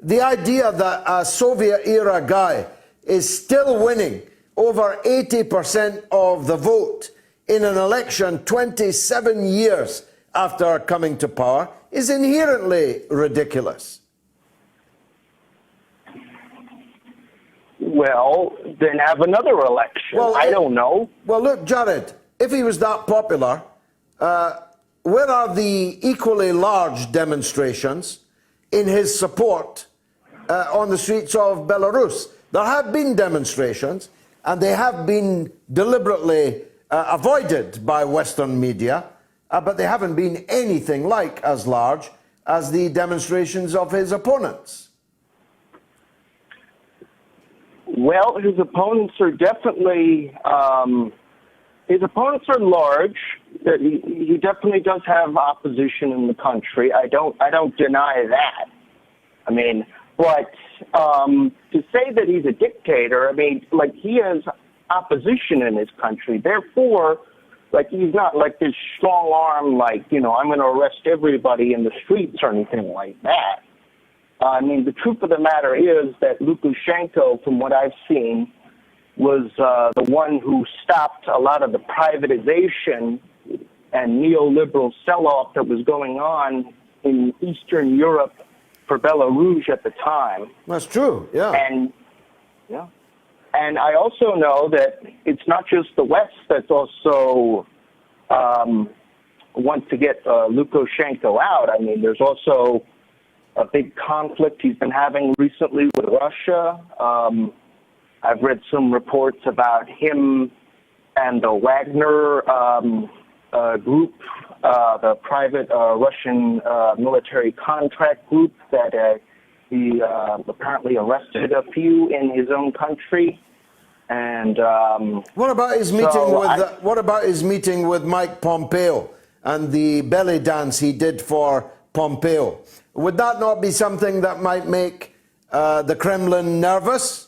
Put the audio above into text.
The idea that a Soviet-era guy is still winning over 80% of the vote in an election 27 years after coming to power is inherently ridiculous. Well, then have another election. Well, I don't know. Well, look, Jared, if he was that popular, where are the equally large demonstrations in his support on the streets of Belarus? There have been demonstrations, and they have been deliberately avoided by Western media, but they haven't been anything like as large as the demonstrations of his opponents. Well, his opponents are definitely, his opponents are large. He definitely does have opposition in the country. I don't deny that. I mean, but to say that he's a dictator, I mean, like, he has opposition in his country. Therefore, like, he's not like this strong arm, like, you know, I'm going to arrest everybody in the streets or anything like that. I mean, the truth of the matter is that Lukashenko, from what I've seen, was the one who stopped a lot of the privatization and neoliberal sell-off that was going on in Eastern Europe for Belarus at the time. That's true, yeah. And I also know that it's not just the West that's also wants to get Lukashenko out. I mean, there's also a big conflict he's been having recently with Russia. I've read some reports about him and the Wagner group, the private Russian military contract group that he apparently arrested a few in his own country. And what about his meeting with Mike Pompeo and the belly dance he did for Pompeo? Would that not be something that might make the Kremlin nervous?